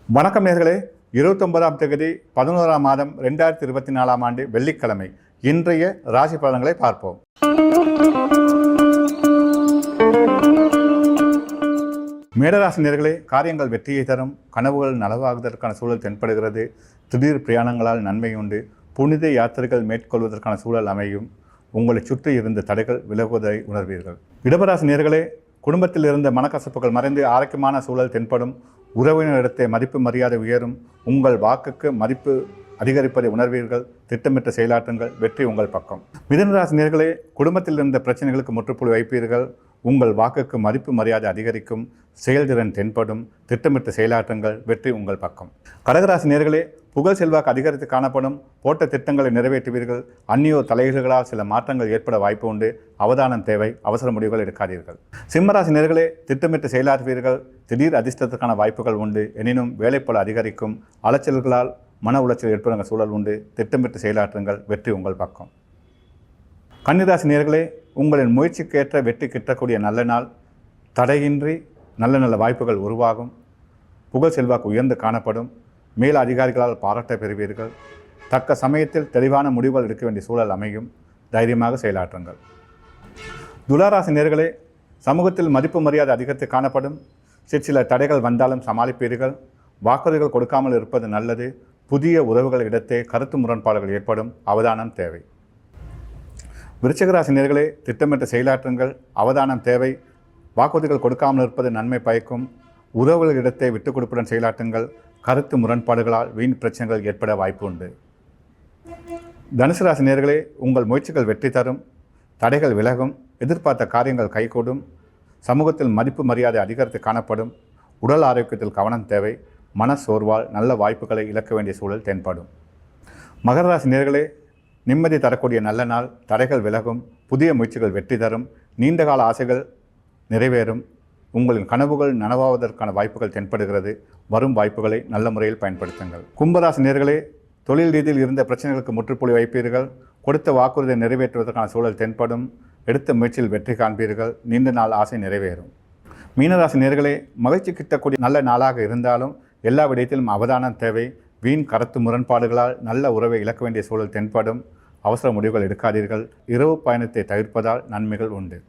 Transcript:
வணக்கம் நேயர்களே. 29ஆம் தேதி 11ஆம் மாதம் 2024ஆம் ஆண்டு வெள்ளிக்கிழமை இன்றைய ராசி பலன்களை பார்ப்போம். மேடராசி நேயர்களே, காரியங்கள் வெற்றியை தரும், கனவுகள் நனவாகுவதற்கான சூழல் தென்படுகிறது. திடீர் பிரயாணங்களால் நன்மை உண்டு. புனித யாத்திரைகள் மேற்கொள்வதற்கான சூழல் அமையும். உங்களை சுற்றி இருந்த தடைகள் விலகுவதை உணர்வீர்கள். இடபராசி நேயர்களே, குடும்பத்தில் இருந்த மனக்கசப்புகள் மறைந்து ஆரோக்கியமான சூழல் தென்படும். உறவினரிடத்தை மதிப்பு மரியாதை உயரும். உங்கள் வாக்குக்கு மதிப்பு அதிகரிப்பதை உணர்வீர்கள். திட்டமிட்ட செயலாற்றுங்கள், வெற்றி உங்கள் பக்கம். மிதுனராசி நேயர்களே, குடும்பத்தில் இருந்த பிரச்சனைகளுக்கு முற்றுப்புள்ளி வைப்பீர்கள். உங்கள் வாக்குக்கு மதிப்பு மரியாதை அதிகரிக்கும். செயல்திறன் தென்படும். திட்டமிட்ட செயலாற்றுங்கள், வெற்றி உங்கள் பக்கம். கடகராசி நேயர்களே, புகழ் செல்வாக்கு அதிகரித்து காணப்படும். போட்ட திட்டங்களை நிறைவேற்றுவீர்கள். அந்நியோர் தலையீடுகளால் சில மாற்றங்கள் ஏற்பட வாய்ப்பு உண்டு. அவதானம் தேவை. அவசர முடிவுகள் எடுக்காதீர்கள். சிம்மராசி நேயர்களே, திட்டமிட்டு செயலாற்றுவீர்கள். திடீர் அதிர்ஷ்டத்திற்கான வாய்ப்புகள் உண்டு. எனினும் வேலைப்பளு அதிகரிக்கும். அலைச்சல்களால் மன உளைச்சல் ஏற்படுகிற சூழல் உண்டு. திட்டமிட்டு செயலாற்றுங்கள், வெற்றி உங்கள் பக்கம். கன்னிராசி நேயர்களே, உங்களின் முயற்சிக்கேற்ற வெற்றி கிட்டக்கூடிய நல்ல நாள். தடையின்றி நல்ல நல்ல வாய்ப்புகள் உருவாகும். புகழ் செல்வாக்கு உயர்ந்து காணப்படும். மேல் அதிகாரிகளால் பாராட்ட பெறுவீர்கள். தக்க சமயத்தில் தெளிவான முடிவுகள் எடுக்க வேண்டிய சூழல் அமையும். தைரியமாக செயலாற்றுங்கள். துளாராசி நேயர்களே, சமூகத்தில் மதிப்பு மரியாதை அதிகரித்து காணப்படும். சில தடைகள் வந்தாலும் சமாளிப்பீர்கள். வாக்குறுதிகள் கொடுக்காமல் இருப்பது நல்லது. புதிய உறவுகள் இடத்தே கருத்து முரண்பாடுகள் ஏற்படும். அவதானம் தேவை. விருச்சிகராசி நேயர்களே, திட்டமிட்ட செயலாற்றுங்கள். அவதானம் தேவை. வாக்குறுதிகள் கொடுக்காமல் இருப்பது நன்மை பயக்கும். உறவுகள் இடத்தை விட்டுக் கொடுப்புடன் செயலாற்றுங்கள். கருத்து முரண்பாடுகளால் வீண் பிரச்சனைகள் ஏற்பட வாய்ப்பு உண்டு. தனுசு ராசி நேயர்களே, உங்கள் முயற்சிகள் வெற்றி தரும். தடைகள் விலகும். எதிர்பார்த்த காரியங்கள் கைகூடும். சமூகத்தில் மதிப்பு மரியாதை அதிகரித்து காணப்படும். உடல் ஆரோக்கியத்தில் கவனம் தேவை. மன சோர்வால் நல்ல வாய்ப்புகளை இழக்க வேண்டிய சூழல் தென்படும். மகர ராசி நேயர்களே, நிம்மதி தரக்கூடிய நல்ல நாள். தடைகள் விலகும். புதிய முயற்சிகள் வெற்றி தரும். நீண்டகால ஆசைகள் நிறைவேறும். உங்களின் கனவுகள் நனவாவதற்கான வாய்ப்புகள் தென்படுகிறது. வரும் வாய்ப்புகளை நல்ல முறையில் பயன்படுத்துங்கள். கும்பராசி நேயர்களே, தொழில் ரீதியில் இருந்த பிரச்சனைகளுக்கு முற்றுப்புள்ளி வைப்பீர்கள். கொடுத்த வாக்குறுதியை நிறைவேற்றுவதற்கான சூழல் தென்படும். எடுத்த முயற்சியில் வெற்றி காண்பீர்கள். நீண்ட நாள் ஆசை நிறைவேறும். மீனராசி நேயர்களே, மகிழ்ச்சி கிட்டக்கூடிய நல்ல நாளாக இருந்தாலும் எல்லா விடயத்திலும் அவதானம் தேவை. வீண் கருத்து முரண்பாடுகளால் நல்ல உறவை இழக்க வேண்டிய சூழல் தென்படும். அவசர முடிவுகள் எடுக்காதீர்கள். இரவு பயணத்தை தவிர்ப்பதால் நன்மைகள் உண்டு.